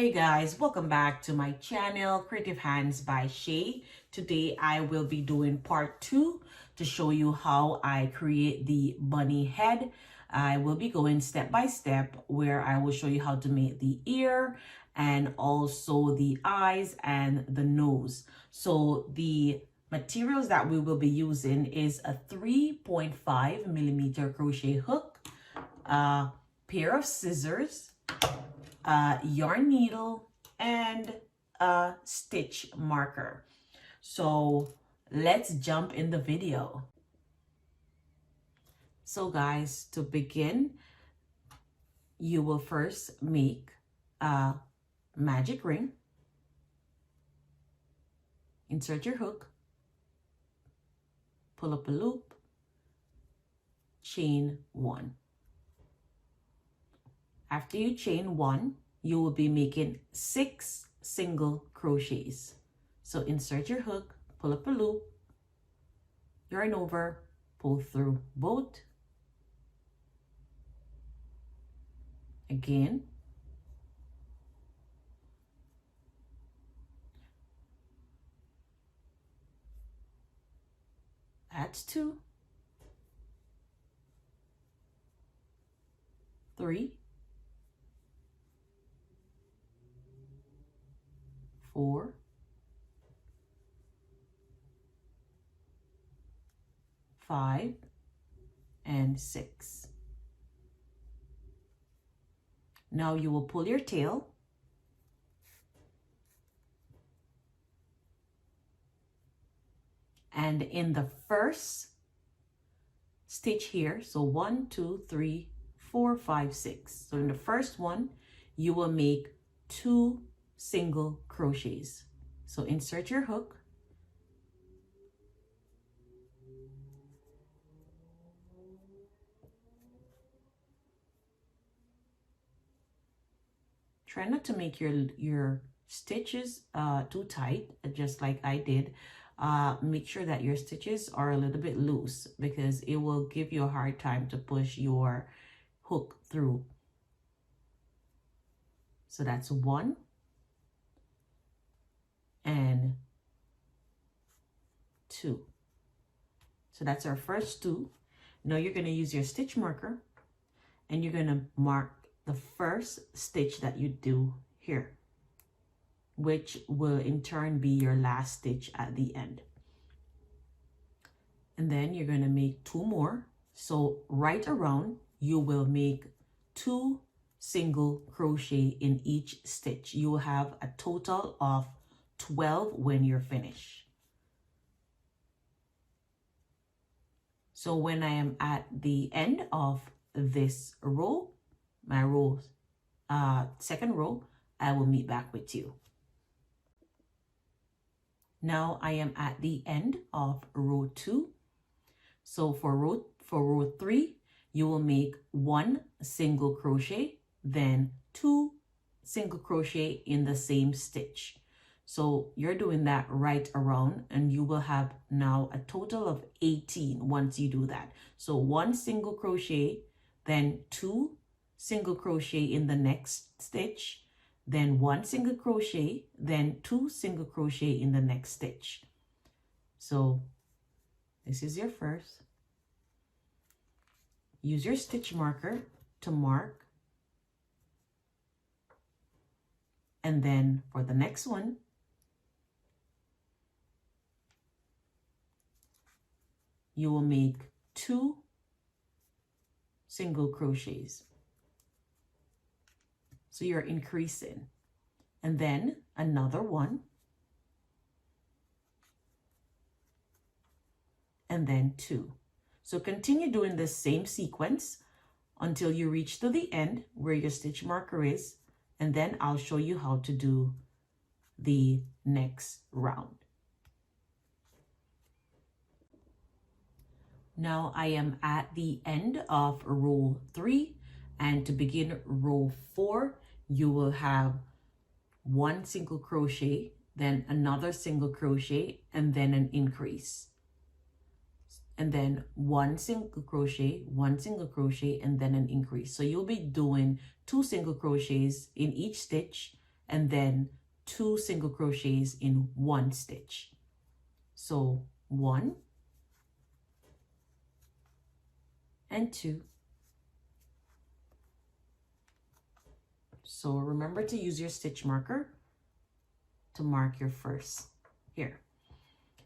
Hey guys, welcome back to my channel, Creative Hands by Shay. Today I will be doing part 2 to show you how I create the bunny head. I will be going step by step where I will show you how to make the ear and also the eyes and the nose. So the materials that we will be using is a 3.5 millimeter crochet hook, a pair of scissors, a yarn needle, and a stitch marker. So let's jump in the video. So guys, to begin, you will first make a magic ring. Insert your hook, pull up a loop, chain 1. After you chain 1, you will be making 6 single crochets. So insert your hook, pull up a loop, yarn over, pull through both. Again. That's 2, 3, 4, 5, and 6. Now you will pull your tail and in the first stitch here, so 1, 2, 3, 4, 5, 6. So in the first one, you will make 2 single crochets. So insert your hook, try not to make your stitches too tight, just like I did. Make sure that your stitches are a little bit loose because it will give you a hard time to push your hook through. So that's 1 and 2. So that's our first 2. Now you're going to use your stitch marker and you're going to mark the first stitch that you do here, which will in turn be your last stitch at the end. And then you're going to make 2 more. So right around, you will make 2 single crochet in each stitch. You will have a total of 12 when you're finished. So when I am at the end of this row, my second row, I will meet back with you. Now I am at the end of row 2. So for row 3, you will make 1 single crochet, then 2 single crochet in the same stitch. So you're doing that right around and you will have now a total of 18 once you do that. So 1 single crochet, then 2 single crochet in the next stitch, then 1 single crochet, then 2 single crochet in the next stitch. So this is your first. Use your stitch marker to mark. And then for the next one, you will make 2 single crochets. So you're increasing. And then another 1. And then 2. So continue doing the same sequence until you reach to the end where your stitch marker is. And then I'll show you how to do the next round. Now I am at the end of row 3, and to begin row 4, you will have 1 single crochet, then another single crochet, and then an increase. And then 1 single crochet, 1 single crochet, and then an increase. So you'll be doing 2 single crochets in each stitch, and then 2 single crochets in one stitch. So 1 and 2. So remember to use your stitch marker to mark your first here.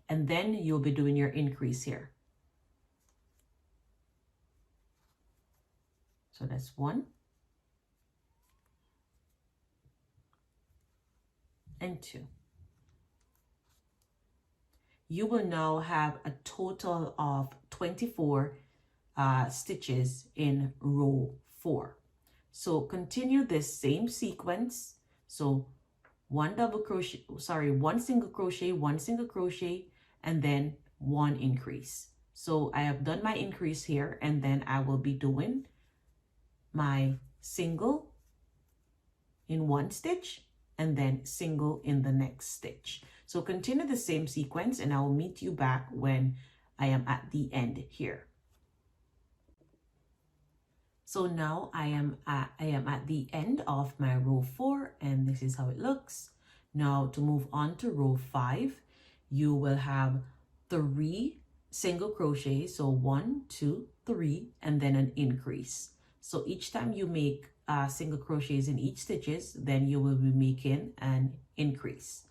And then you'll be doing your increase here. So that's 1 and 2. You will now have a total of 24 stitches in row 4. So continue this same sequence. So one single crochet, one single crochet, and then 1 increase. So I have done my increase here, and then I will be doing my single in one stitch and then single in the next stitch. So continue the same sequence, and I will meet you back when I am at the end here. So now I am at the end of my row 4, and this is how it looks. Now to move on to row 5, you will have 3 single crochets. So 1, 2, 3, and then an increase. So each time you make single crochets in each stitches, then you will be making an increase.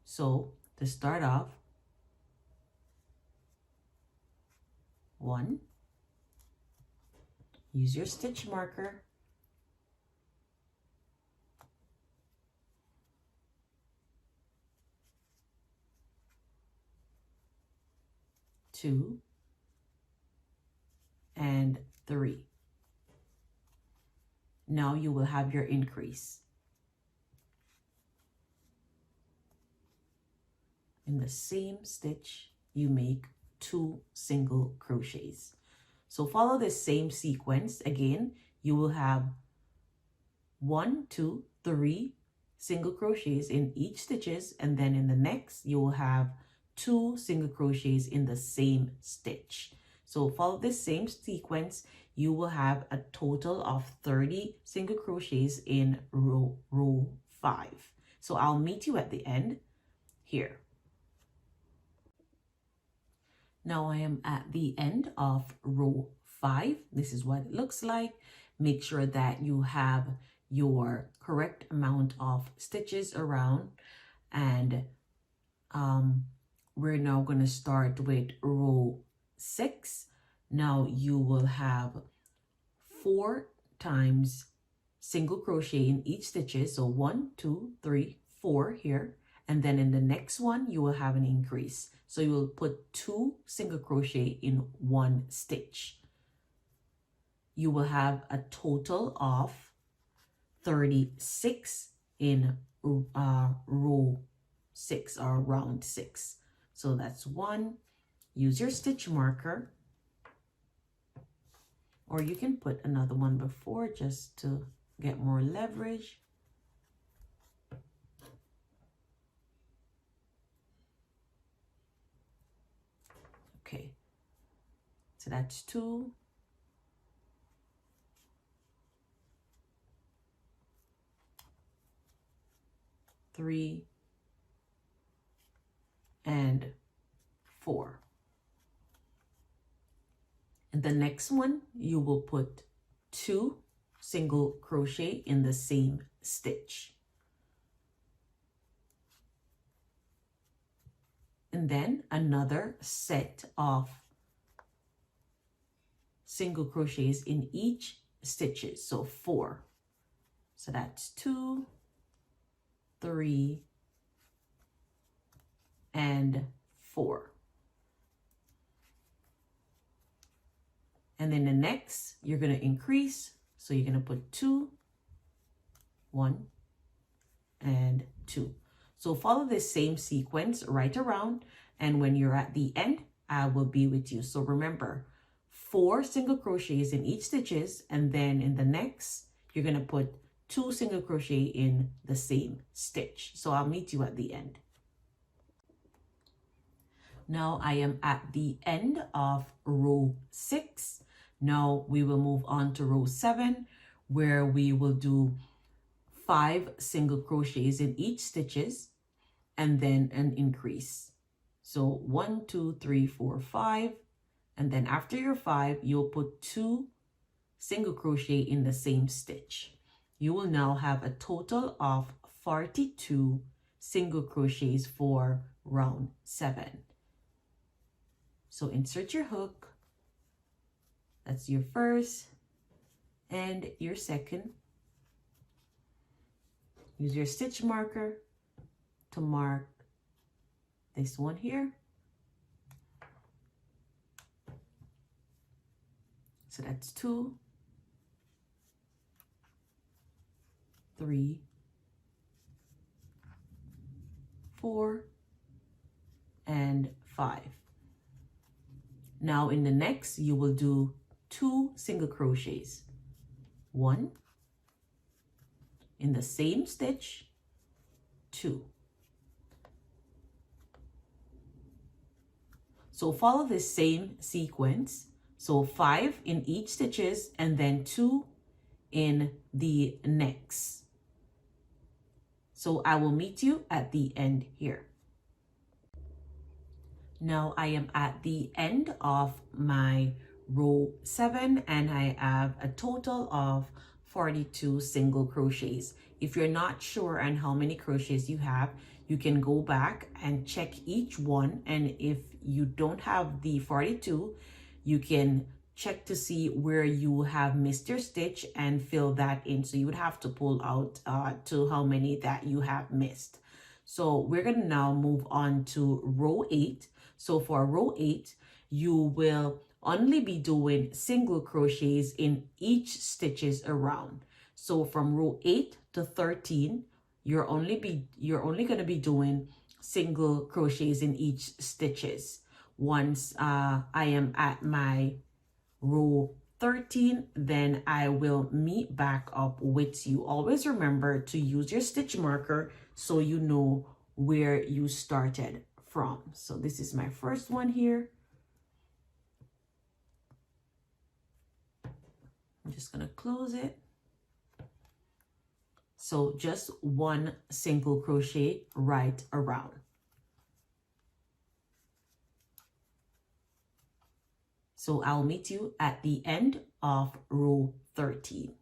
So to start off, 1, use your stitch marker, 2, and 3. Now you will have your increase. In the same stitch, you make 2 single crochets. So follow this same sequence. Again, you will have 1, 2, 3 single crochets in each stitches, and then in the next you will have 2 single crochets in the same stitch. So follow this same sequence. You will have a total of 30 single crochets in row 5. So I'll meet you at the end here. Now I am at the end of row 5. This is what it looks like. Make sure that you have your correct amount of stitches around, and we're now going to start with row 6. Now you will have 4 times single crochet in each stitches. So 1, 2, 3, 4 here. And then in the next one, you will have an increase. So you will put 2 single crochet in one stitch. You will have a total of 36 in row 6 or round 6. So that's 1. Use your stitch marker, or you can put another one before just to get more leverage. Okay, so that's 2. Three and 4. And the next one, you will put 2 single crochet in the same stitch. And then another set of single crochets in each stitches. So 4. So that's 2, 3, and 4. And then the next, you're going to increase. So you're going to put 2, 1, and 2. So follow this same sequence right around. And when you're at the end, I will be with you. So remember, 4 single crochets in each stitches. And then in the next, you're going to put 2 single crochet in the same stitch. So I'll meet you at the end. Now I am at the end of row 6. Now we will move on to row 7, where we will do 5 single crochets in each stitches and then an increase. So 1, 2, 3, 4, 5, and then after your 5 you'll put 2 single crochet in the same stitch. You will now have a total of 42 single crochets for round 7. So insert your hook. That's your first and your second. Use your stitch marker to mark this one here. So that's 2, 3, 4, and 5. Now in the next, you will do 2 single crochets. 1 in the same stitch, 2. So follow this same sequence. So 5 in each stitches and then 2 in the next. So I will meet you at the end here. Now I am at the end of my row 7 and I have a total of 42 single crochets. If you're not sure on how many crochets you have, you can go back and check each one, and if you don't have the 42, you can check to see where you have missed your stitch and fill that in. So you would have to pull out to how many that you have missed. So we're going to now move on to row 8. So for row 8, you will only be doing single crochets in each stitches around. So from row 8 to 13, you're only going to be doing single crochets in each stitches. Once I am at my row 13, then I will meet back up with you. Always remember to use your stitch marker so you know where you started from. So this is my first one here. I'm just going to close it. So just 1 single crochet right around. So I'll meet you at the end of row 13.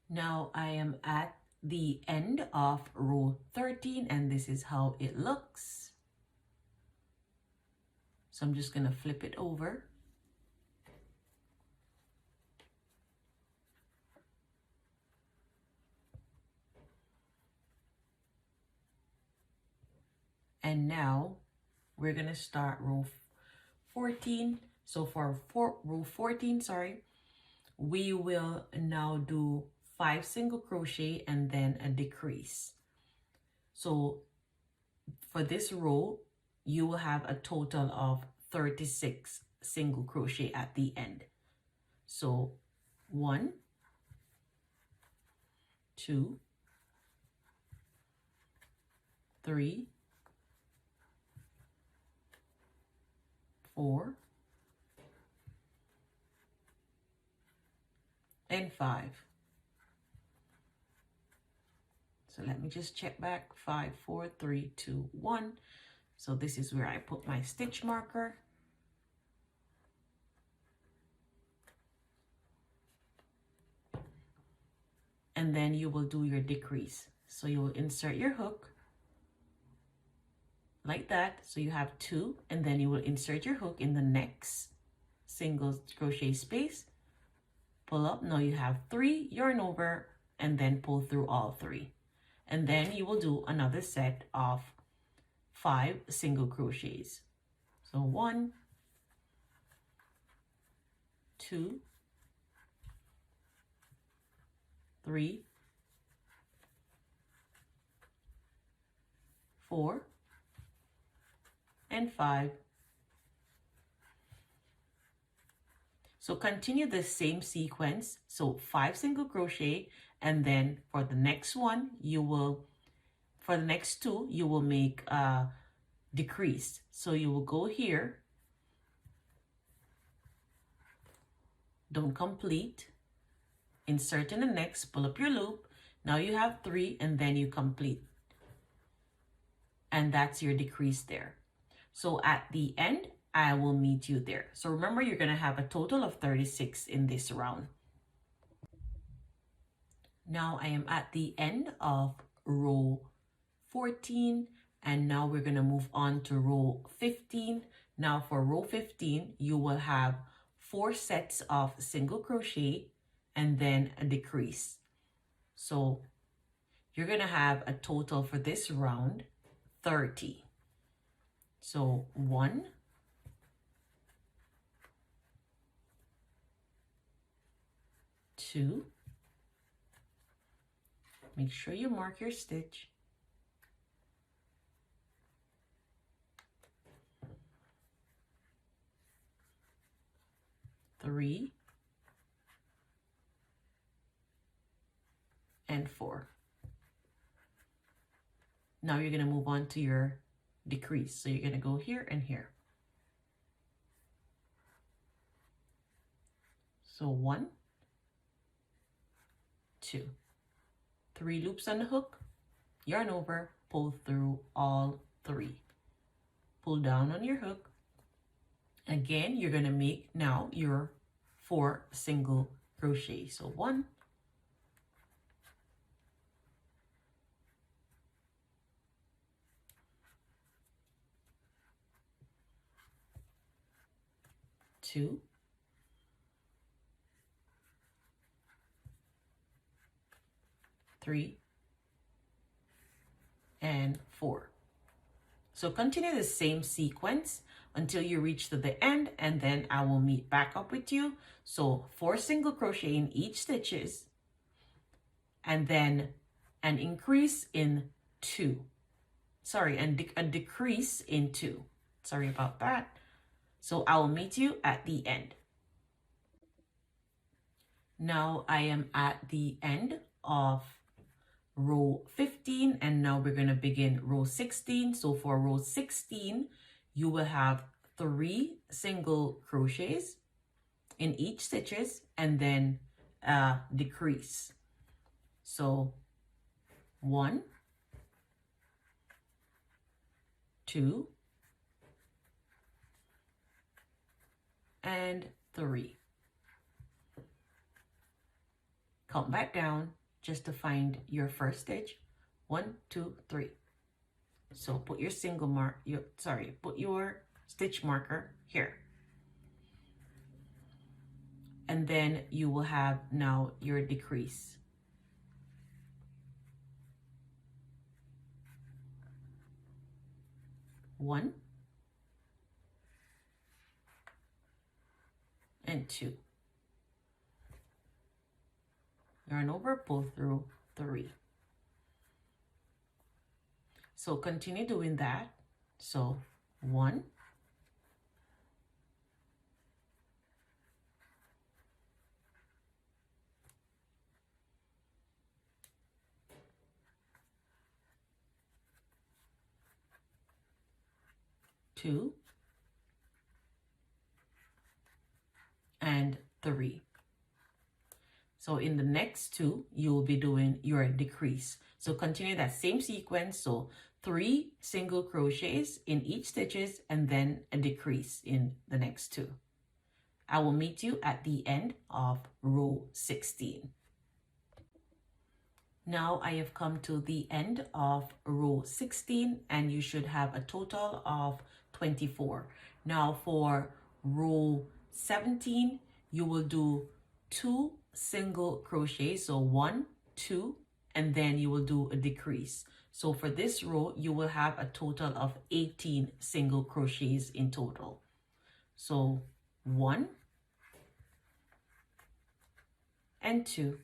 Now I am at the end of row 13 and this is how it looks. So I'm just going to flip it over. And now we're going to start row 14. So for row 14, we will now do 5 single crochet and then a decrease. So for this row, you will have a total of 36 single crochet at the end. So 1, 2, 3, 4, and 5. So let me just check back. 5, 4, 3, 2, 1. So this is where I put my stitch marker. And then you will do your decrease. So you will insert your hook like that. So you have 2, and then you will insert your hook in the next single crochet space. Pull up. Now you have 3, yarn over, and then pull through all 3. And then you will do another set of 5 single crochets. So 1, 2, 3, 4, and 5. So continue the same sequence. So 5 single crochet, and then for the next one, for the next 2, you will make a decrease. So you will go here, don't complete, insert in the next, pull up your loop. Now you have 3 and then you complete. And that's your decrease there. So at the end, I will meet you there. So remember, you're going to have a total of 36 in this round. Now I am at the end of row 14, and now we're going to move on to row 15. Now for row 15, you will have 4 sets of single crochet and then a decrease. So you're going to have a total for this round 30. So 1, 2, make sure you mark your stitch, 3, and 4. Now you're going to move on to your decrease. So you're going to go here and here. So 1, 2, 3 loops on the hook, yarn over, pull through all 3. Pull down on your hook. Again, you're going to make now your 4 single crochet. So 1, 2, 3, and 4. So continue the same sequence until you reach to the end, and then I will meet back up with you. So 4 single crochet in each stitches, and then an increase in 2. Sorry, and a decrease in 2. Sorry about that. So I will meet you at the end. Now I am at the end of row 15, and now we're going to begin row 16. So for row 16, you will have 3 single crochets in each stitches and then a decrease. So 1, 2, and 3. Count back down just to find your first stitch. 1, 2, 3. So put your put your stitch marker here. And then you will have now your decrease. One and 2. Yarn over, pull through 3. So continue doing that. So 1, 2, and 3. So in the next 2, you will be doing your decrease. So continue that same sequence. So 3 single crochets in each stitches and then a decrease in the next 2. I will meet you at the end of row 16. Now I have come to the end of row 16, and you should have a total of 24. Now for row 17, you will do 2 single crochets. So 1, 2, and then you will do a decrease. So for this row, you will have a total of 18 single crochets in total. So 1 and 2.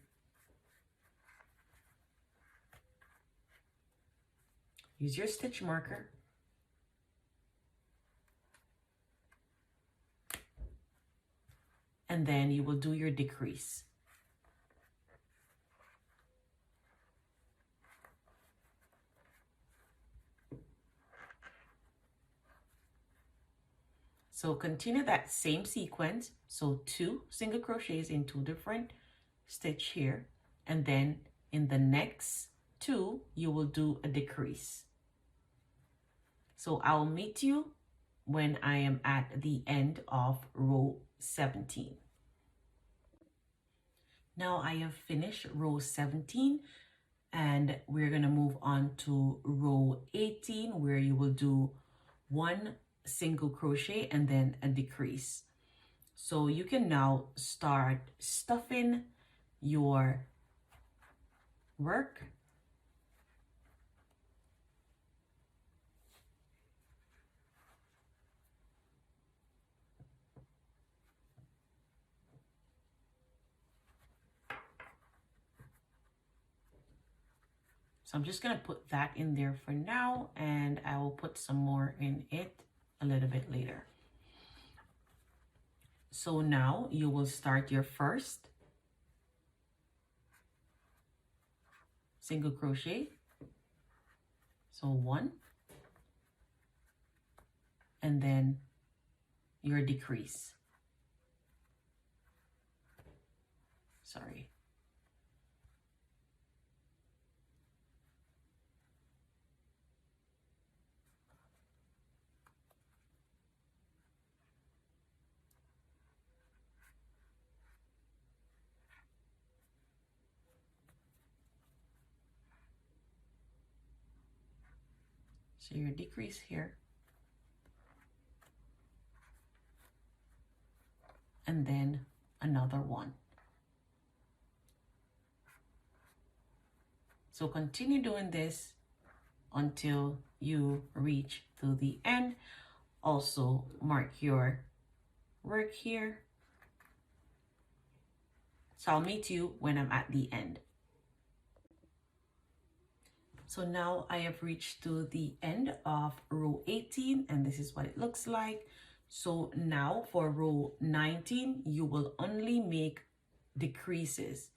Use your stitch marker. And then you will do your decrease. So continue that same sequence. So 2 single crochets in 2 different stitch here, and then in the next two you will do a decrease. So I'll meet you when I am at the end of row 17. Now I have finished row 17, and we're going to move on to row 18, where you will do one single crochet and then a decrease. So you can now start stuffing your work. So I'm just going to put that in there for now, and I will put some more in it a little bit later. So now you will start your first single crochet. So one, and then your decrease. Sorry. So your decrease here, and then another one. So continue doing this until you reach to the end. Also mark your work here. So I'll meet you when I'm at the end. So now I have reached to the end of row 18, and this is what it looks like. So now for row 19, you will only make decreases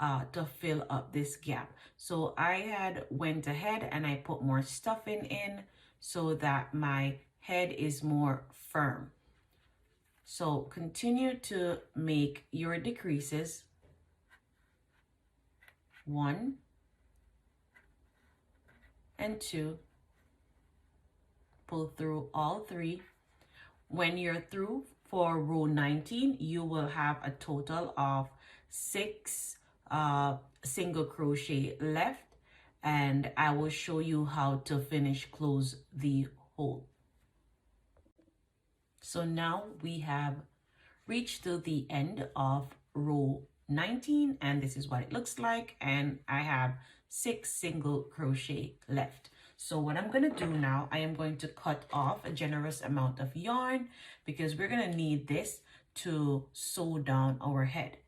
to fill up this gap. So I had went ahead and I put more stuffing in so that my head is more firm. So continue to make your decreases. 1 and 2. Pull through all 3. When you're through for row 19, you will have a total of 6 single crochet left, and I will show you how to close the hole. So now we have reached to the end of row 19, and this is what it looks like, and I have 6 single crochet left. So what I'm going to do now, I am going to cut off a generous amount of yarn because we're going to need this to sew down our head.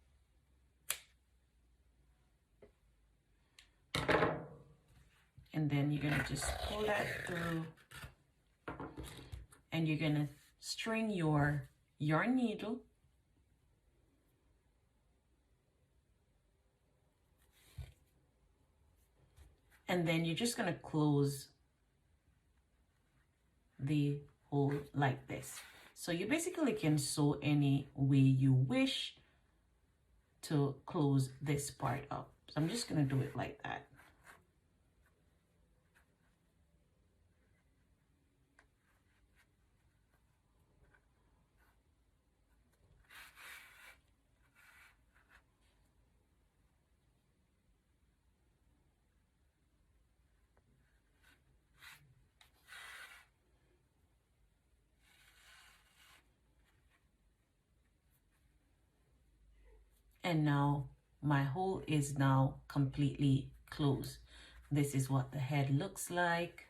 And then you're going to just pull that through, and you're going to string your yarn needle and then you're just going to close the hole like this. So you basically can sew any way you wish to close this part up. So I'm just going to do it like that. And now my hole is now completely closed. This is what the head looks like.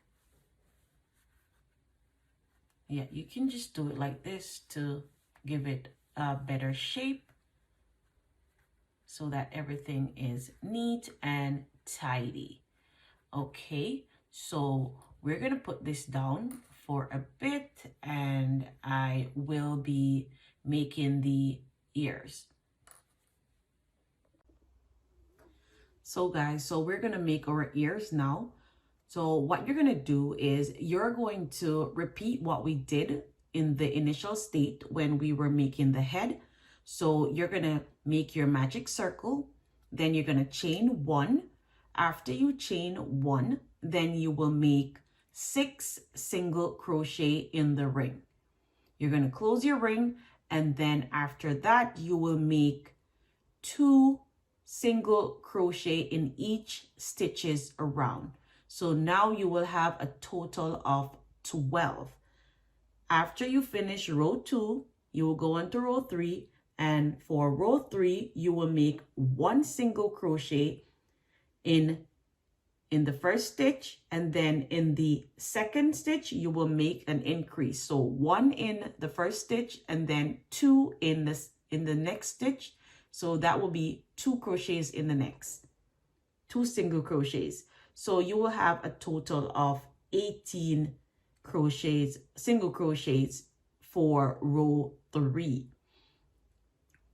Yeah, you can just do it like this to give it a better shape so that everything is neat and tidy. Okay, so we're gonna put this down for a bit, and I will be making the ears. So guys, so we're gonna make our ears now. So what you're gonna do is you're going to repeat what we did in the initial state when we were making the head. So you're gonna make your magic circle, then you're going to chain 1. After you chain 1, then you will make 6 single crochet in the ring. You're going to close your ring, and then after that you will make 2 single crochet in each stitches around. So now you will have a total of 12. After you finish row 2, you will go into row 3, and for row 3 you will make 1 single crochet in the first stitch, and then in the second stitch you will make an increase. So 1 in the first stitch and then 2 in the next stitch. So that will be 2 crochets in the next, 2 single crochets. So you will have a total of 18 crochets, single crochets for row 3.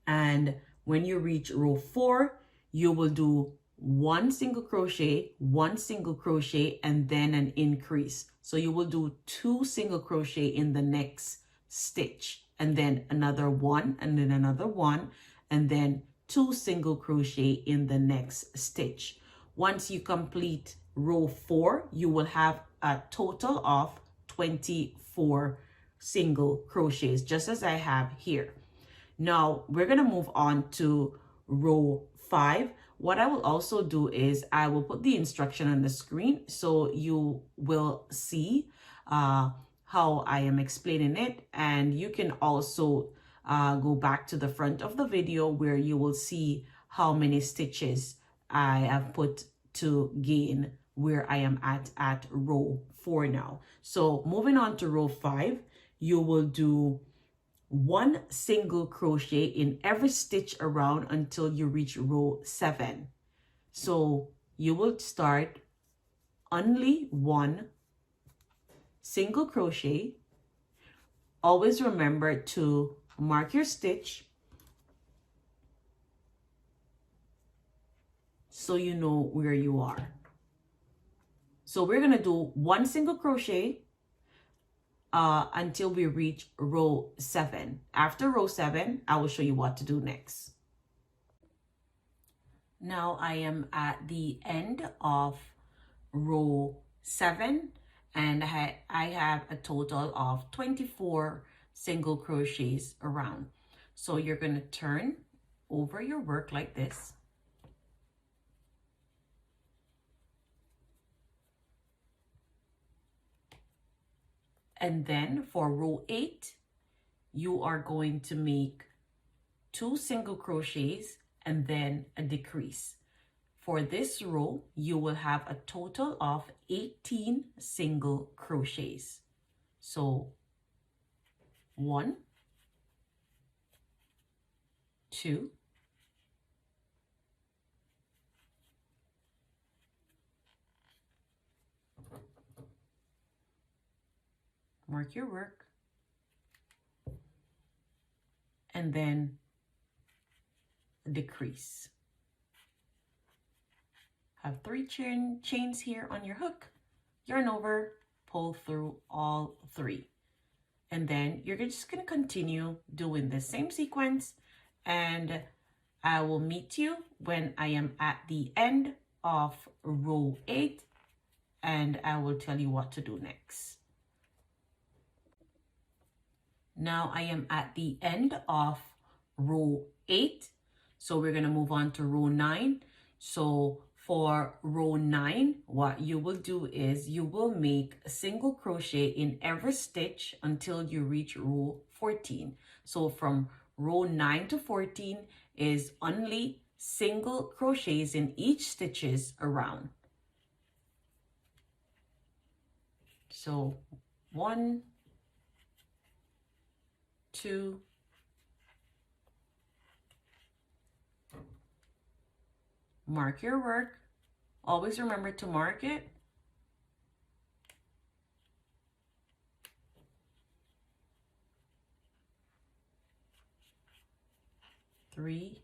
And when you reach row 4, you will do 1 single crochet, 1 single crochet, and then an increase. So you will do 2 single crochet in the next stitch, and then another 1, and then another 1, and then 2 single crochet in the next stitch. Once you complete row 4, you will have a total of 24 single crochets, just as I have here. Now we're going to move on to row 5. What I will also do is I will put the instruction on the screen so you will see how I am explaining it, and you can also go back to the front of the video where you will see how many stitches I have put to gain where I am at row 4 now. So moving on to row 5, you will do 1 single crochet in every stitch around until you reach row 7. So you will start only 1 single crochet. Always remember to mark your stitch so you know where you are. So we're going to do 1 single crochet until we reach row 7. After row 7, I will show you what to do next. Now I am at the end of row 7, and I have a total of 24 single crochets around. So you're going to turn over your work like this. And then for row 8, you are going to make 2 single crochets and then a decrease. For this row, you will have a total of 18 single crochets. So 1, 2, 3, mark your work, and then decrease. Have 3 chains here on your hook, yarn over, pull through all 3. And then you're just going to continue doing the same sequence, and I will meet you when I am at the end of row 8, and I will tell you what to do next. Now I am at the end of row 8, so we're going to move on to row 9. So for row 9, what you will do is you will make a single crochet in every stitch until you reach row 14. So from row 9 to 14 is only single crochets in each stitches around. So 1, 2, 3. Mark your work. Always remember to mark it. 3.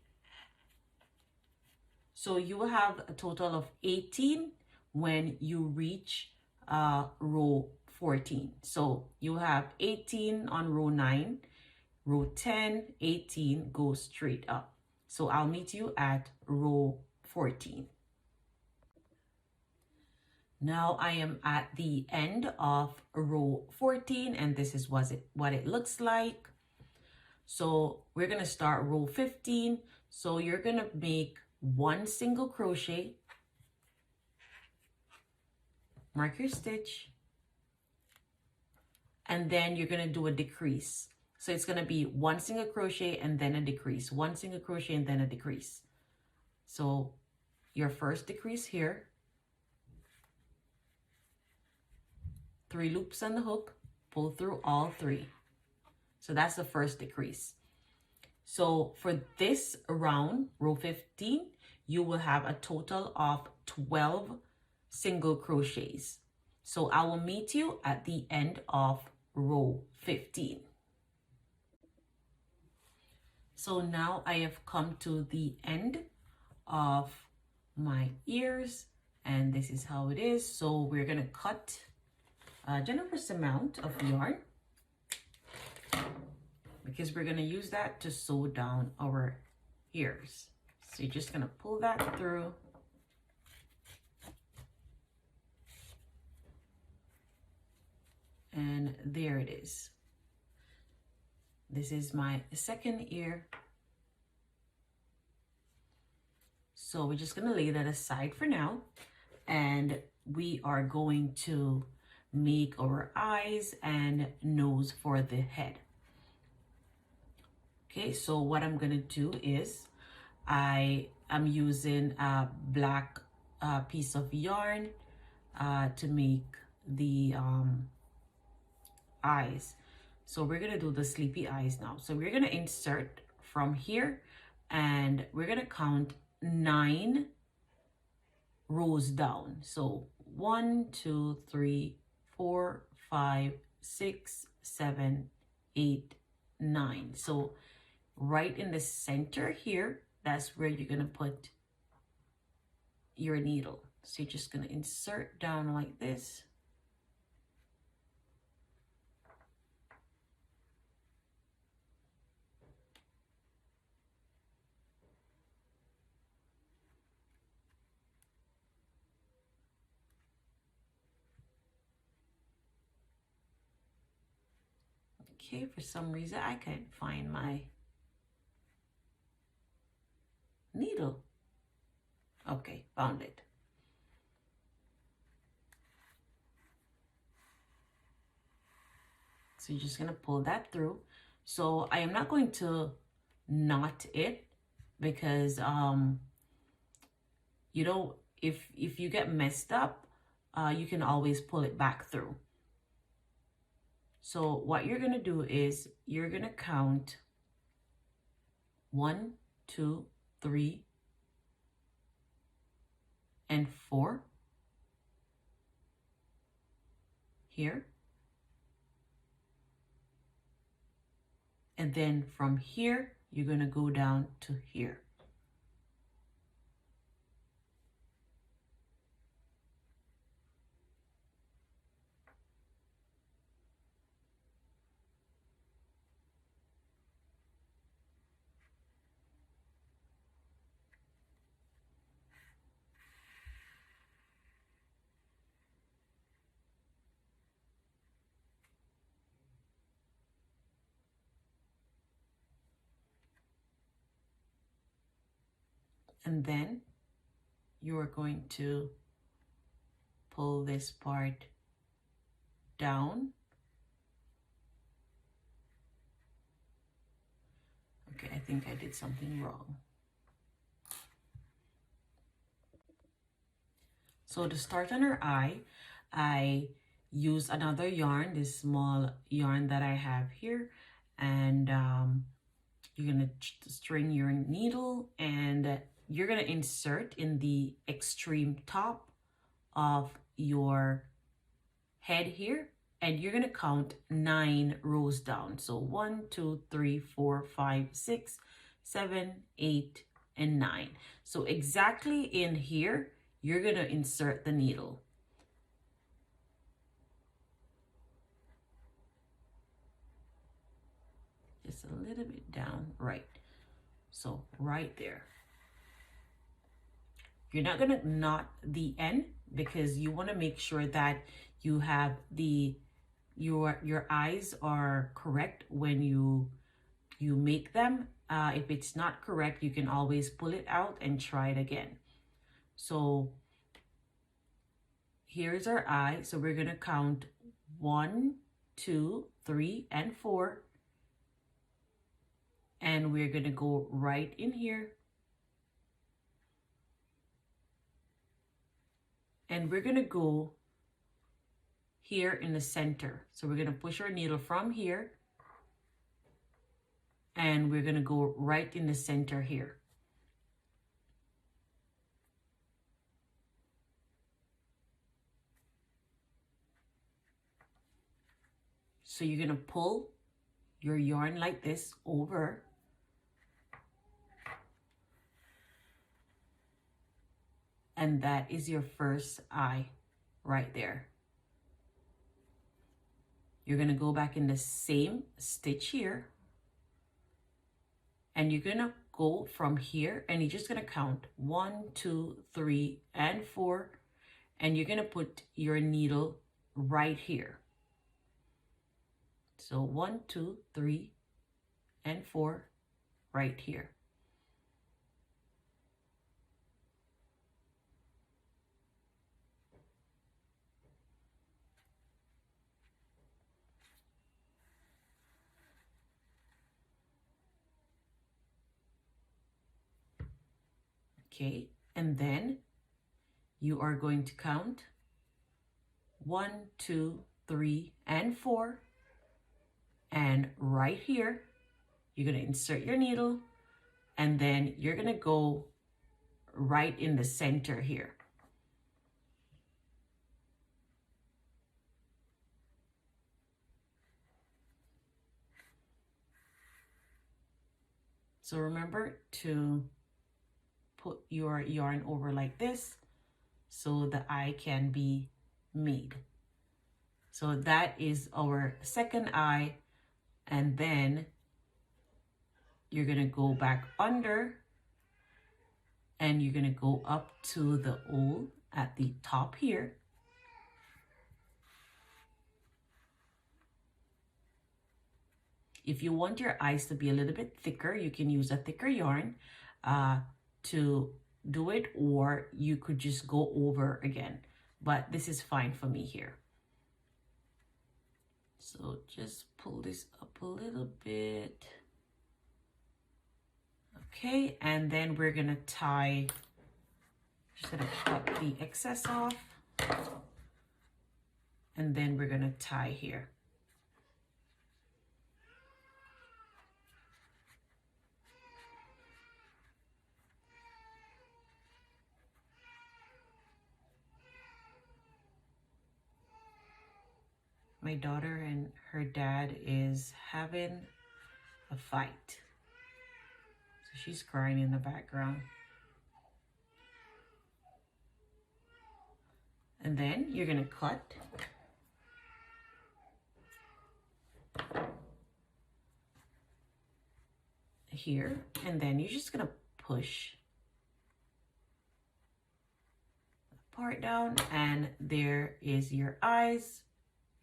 So you will have a total of 18 when you reach row 14. So you have 18 on row 9, row 10, 18, go straight up. So I'll meet you at row 14. Now I am at the end of row 14, and this is what it looks like. So we're going to start row 15. So you're going to make 1 single crochet, mark your stitch, and then you're going to do a decrease. So it's going to be 1 single crochet and then a decrease, 1 single crochet and then a decrease. So your first decrease here, 3 loops on the hook, pull through all 3. So that's the first decrease. So for this round, row 15, you will have a total of 12 single crochets. So I will meet you at the end of row 15. So now I have come to the end of my ears, and this is how it is. So we're going to cut a generous amount of yarn, because we're going to use that to sew down our ears. So you're just going to pull that through. And there it is. This is my second ear. So we're just going to lay that aside for now. And we are going to make our eyes and nose for the head. Okay, so what I'm going to do is I am using a black piece of yarn to make the eyes. So we're going to do the sleepy eyes now. So we're going to insert from here, and we're going to count 9 rows down. So 1, 2, 3, 4, 5, 6, 7, 8, 9. So right in the center here, that's where you're going to put your needle. So you're just going to insert down like this. Okay, for some reason I can't find my needle. Okay, found it. So you're just going to pull that through. So I am not going to knot it, because you know, if you get messed up, you can always pull it back through. So what you're going to do is you're going to count 1, 2, 3, and 4 here. And then from here, you're going to go down to here. And then you are going to pull this part down. Okay, I think I did something wrong. So to start on her eye, I use another yarn, this small yarn that I have here, and you're going to string your needle, and you're going to insert in the extreme top of your head here, and you're going to count 9 rows down. So 1, 2, 3, 4, 5, 6, 7, 8, and 9. So exactly in here, you're going to insert the needle. Just a little bit down, right. So right there. You're not gonna knot the end because you want to make sure that you have your eyes are correct when you make them. If it's not correct, you can always pull it out and try it again. So here's our eye. So we're gonna count 1, 2, 3, and 4. And we're gonna go right in here. And we're gonna go here in the center. So we're gonna push our needle from here. And we're gonna go right in the center here. So you're gonna pull your yarn like this over. And that is your first eye right there. You're gonna go back in the same stitch here. And you're gonna go from here and you're just gonna count 1, 2, 3, and 4. And you're gonna put your needle right here. So 1, 2, 3, and 4 right here. Okay, and then you are going to count 1, 2, 3, and 4. And right here, you're going to insert your needle, and then you're going to go right in the center here. So remember to put your yarn over like this so the eye can be made. So that is our second eye, and then you're gonna go back under and you're gonna go up to the O at the top here. If you want your eyes to be a little bit thicker, you can use a thicker yarn to do it, or you could just go over again. But this is fine for me here. So just pull this up a little bit. Okay, and then we're gonna tie, just gonna cut the excess off. And then we're gonna tie here. My daughter and her dad is having a fight. So she's crying in the background. And then you're gonna cut. Here, and then you're just gonna push the part down, and there is your eyes.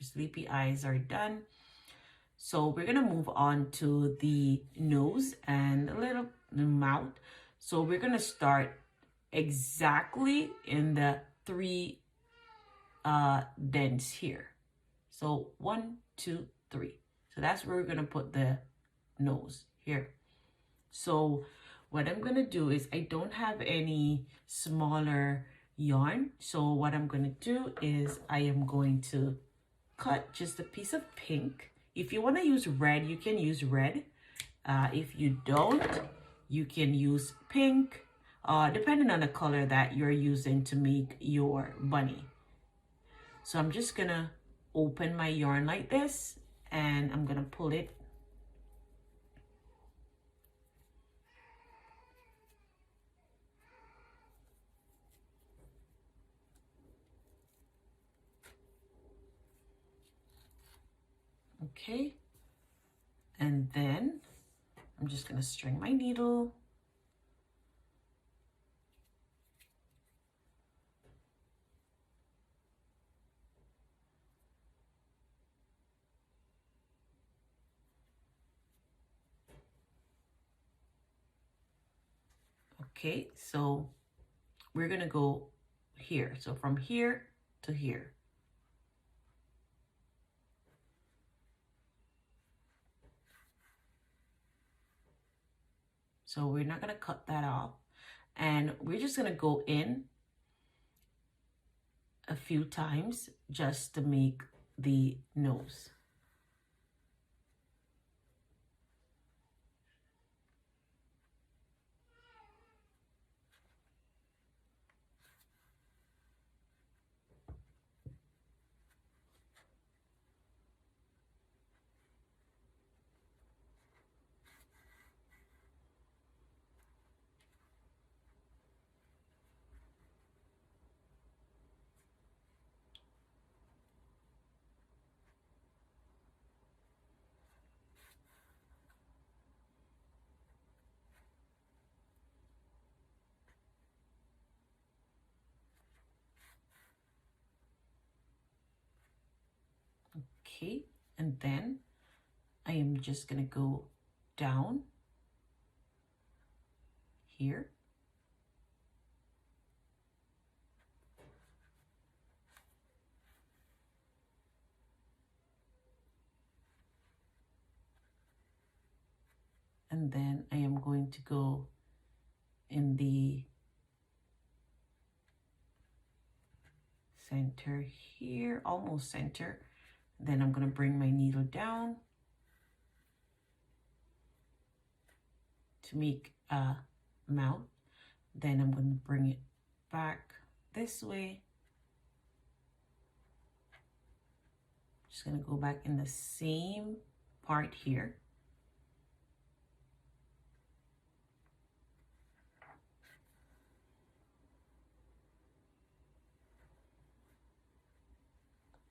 Your sleepy eyes are done. So we're gonna move on to the nose and a little mouth. So we're gonna start exactly in the 3 dents here. So 1, 2, 3. So that's where we're gonna put the nose here. So what I'm gonna do is, I don't have any smaller yarn. So what I'm gonna do is I am going to cut just a piece of pink. If you wanna use red, you can use red. If you don't, you can use pink, depending on the color that you're using to make your bunny. So I'm just gonna open my yarn like this, and I'm gonna pull it. Okay, and then I'm just gonna string my needle Okay, so we're gonna go here. So from here to here. So we're not gonna cut that off. And we're just gonna go in a few times just to make the nose. Okay, and then I am just gonna go down here. And then I am going to go in the center here, almost center. Then I'm going to bring my needle down to make a mouth. Then I'm going to bring it back this way. Just going to go back in the same part here.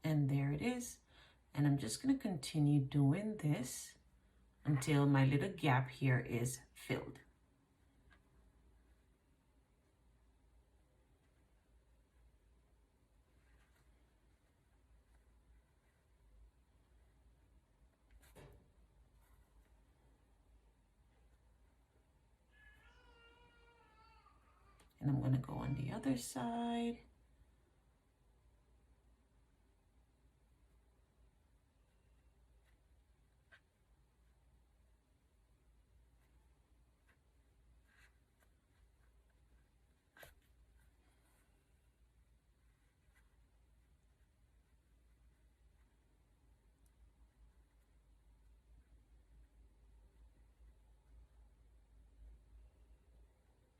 And there it is. And I'm just going to continue doing this until my little gap here is filled. And I'm going to go on the other side.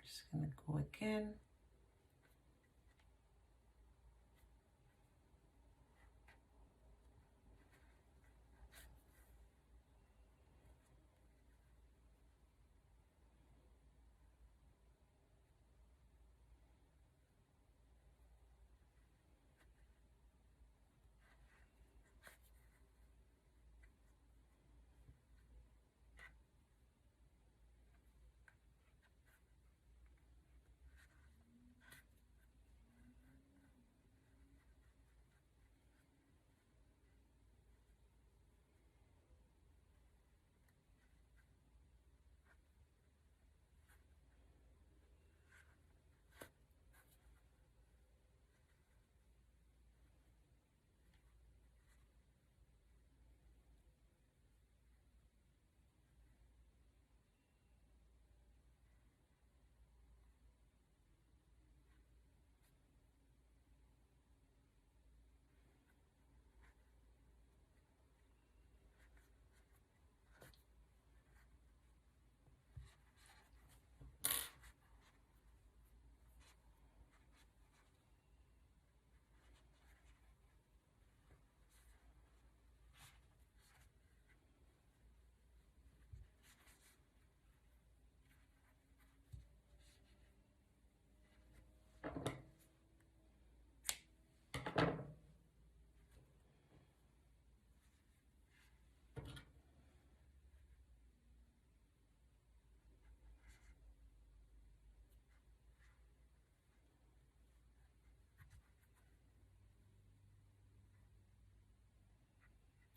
Just going to go again.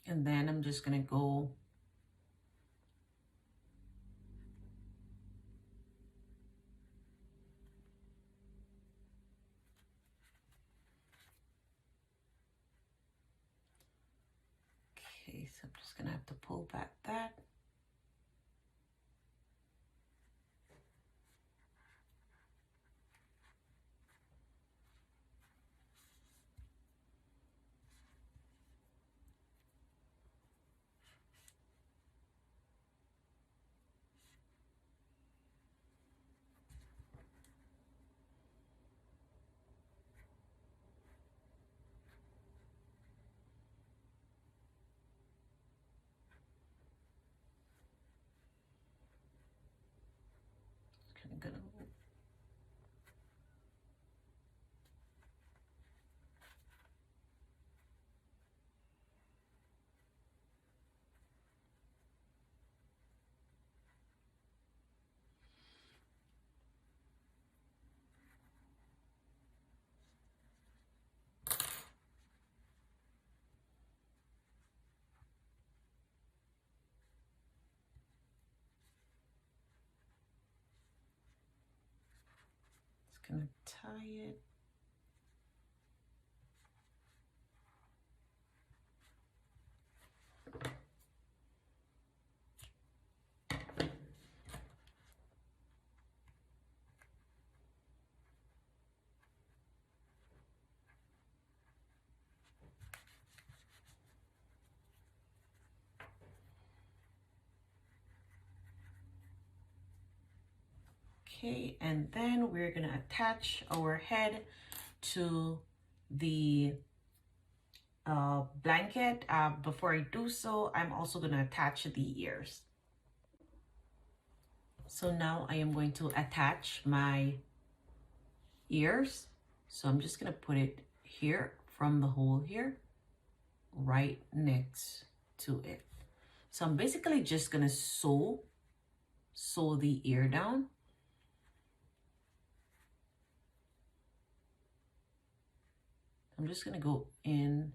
And then I'm just going to go I'm just gonna have to pull back that. Kind of gonna gonna tie it. Okay, and then we're gonna attach our head to the blanket. Before I do so, I'm also gonna attach the ears. So now I am going to attach my ears. So I'm just gonna put it here from the hole here, right next to it. So I'm basically just gonna sew the ear down. I'm just gonna go in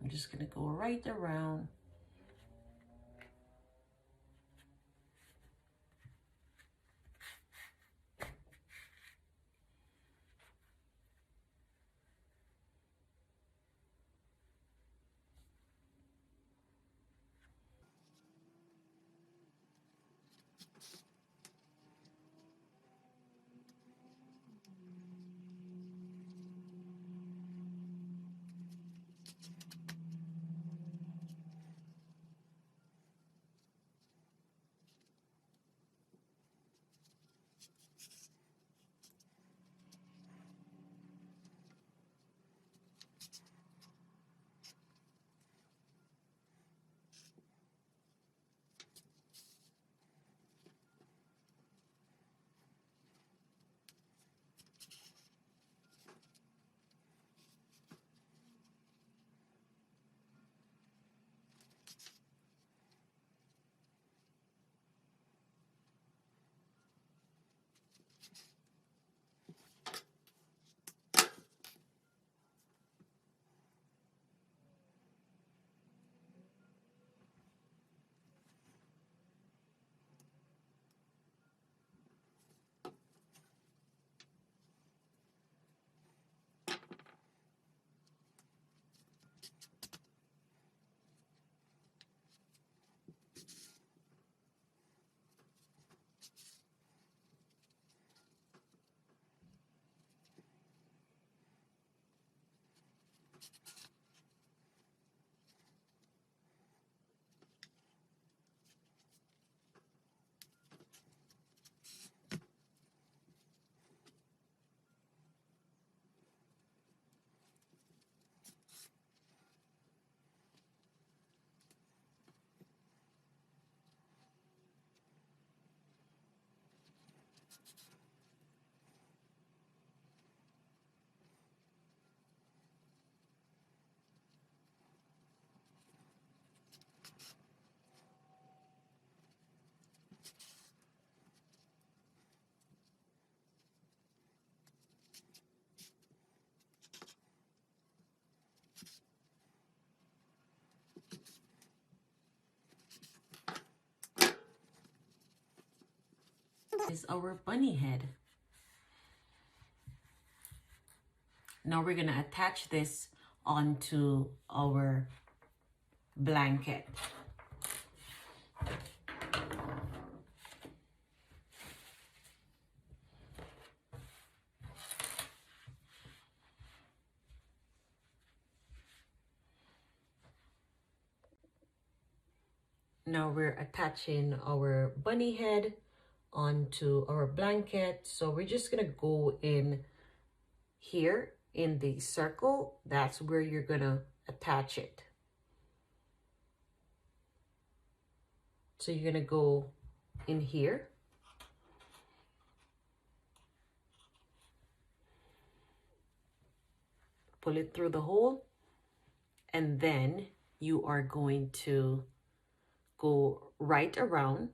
I'm just gonna go right around. is our bunny head. Now we're gonna attach this onto our blanket. Now we're attaching our bunny head onto our blanket. So we're just gonna go in here in the circle. That's where you're gonna attach it. So you're gonna go in here. Pull it through the hole, and then you are going to go right around.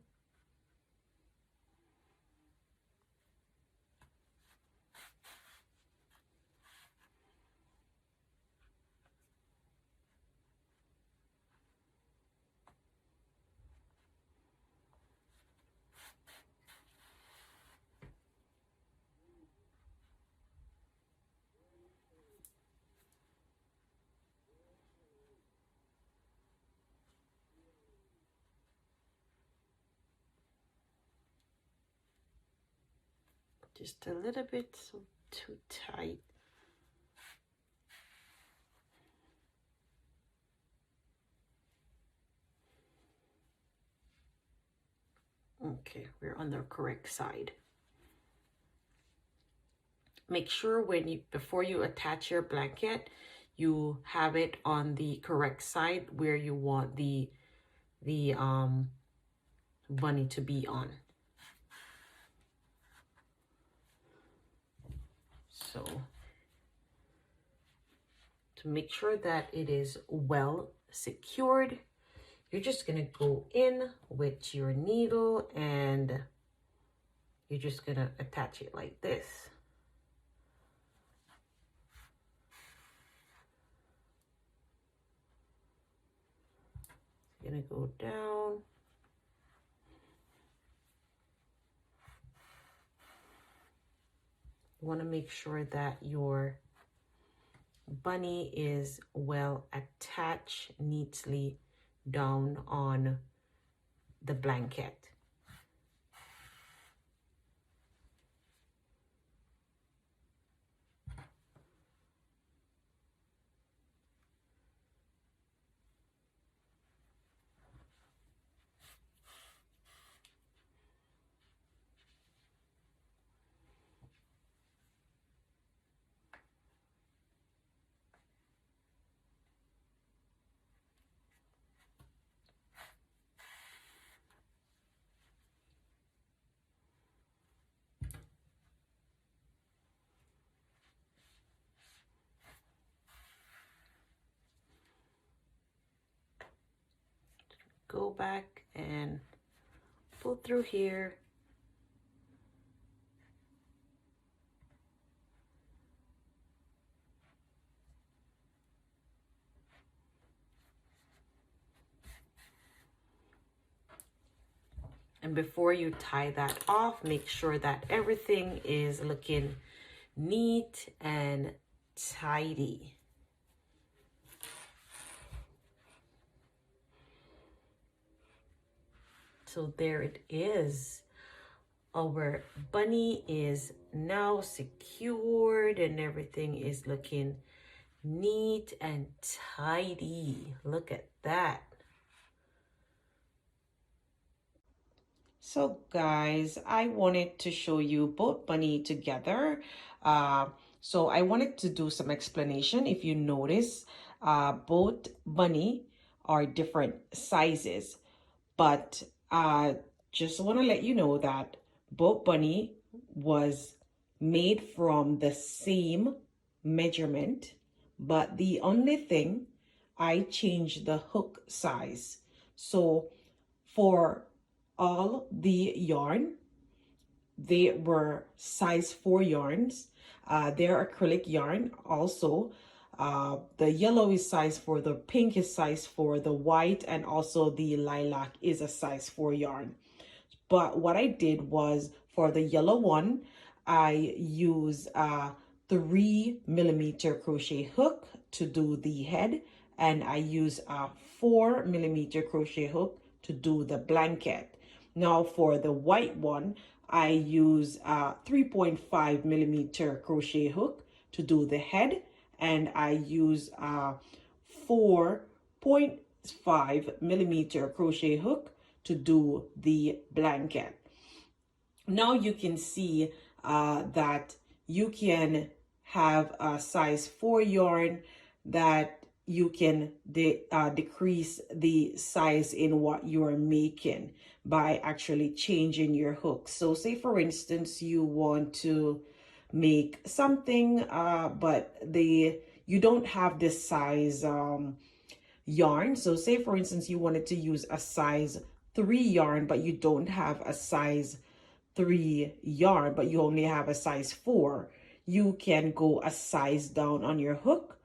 Just a little bit too tight. Okay, we're on the correct side. Make sure before you attach your blanket, you have it on the correct side where you want the bunny to be on. So to make sure that it is well secured, you're just gonna go in with your needle and you're just gonna attach it like this. Gonna go down. You want to make sure that your bunny is well attached neatly down on the blanket. Go back and pull through here. And before you tie that off, make sure that everything is looking neat and tidy. So there it is. Our bunny is now secured and everything is looking neat and tidy. Look at that. So guys, I wanted to show you both bunny together. So I wanted to do some explanation. If you notice, both bunny are different sizes, but just want to let you know that both bunny was made from the same measurement, but the only thing, I changed the hook size. So for all the yarn, they were size 4 yarns. They're acrylic yarn also. The yellow is size 4, the pink is size 4, the white and also the lilac is a size 4 yarn. But what I did was For the yellow one, I use a 3mm crochet hook to do the head, and I use a 4mm crochet hook to do the blanket. Now for the white one, I use a 3.5mm crochet hook to do the head, and I use a 4.5mm crochet hook to do the blanket. Now you can see that you can have a size 4 yarn that you can decrease the size in what you are making by actually changing your hook. So say for instance you want to make something but you don't have this size yarn. So say for instance you wanted to use a size 3 yarn, but you don't have a size 3 yarn, but you only have a size 4. You can go a size down on your hook,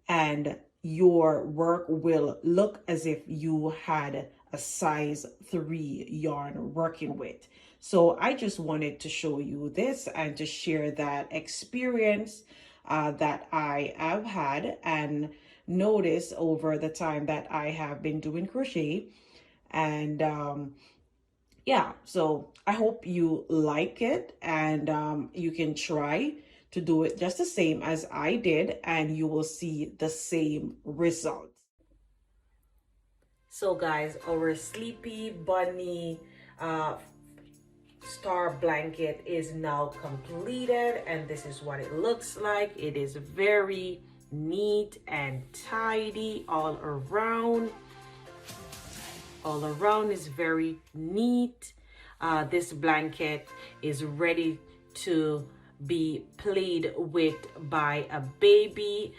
and your work will look as if you had a size 3 yarn working with. So I just wanted to show you this and to share that experience that I have had and noticed over the time that I have been doing crochet. And yeah, so I hope you like it, and you can try to do it just the same as I did, and you will see the same results. So guys, our sleepy bunny star blanket is now completed, and this is what it looks like. It is very neat and tidy all around. All around is very neat. This blanket is ready to be played with by a baby.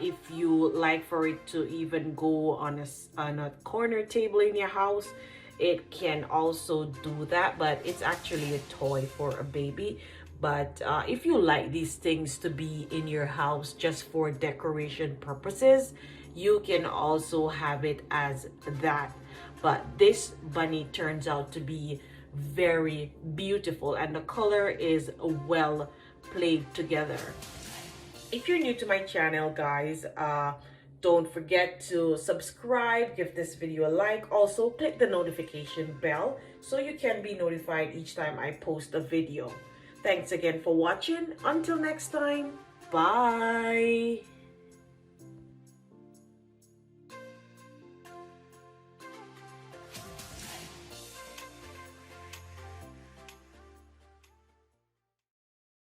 If you like for it to even go on a corner table in your house, it can also do that, but it's actually a toy for a baby. But if you like these things to be in your house just for decoration purposes, you can also have it as that. But this bunny turns out to be very beautiful, and the color is well played together. If you're new to my channel, guys, don't forget to subscribe, give this video a like. Also, click the notification bell so you can be notified each time I post a video. Thanks again for watching. Until next time, bye.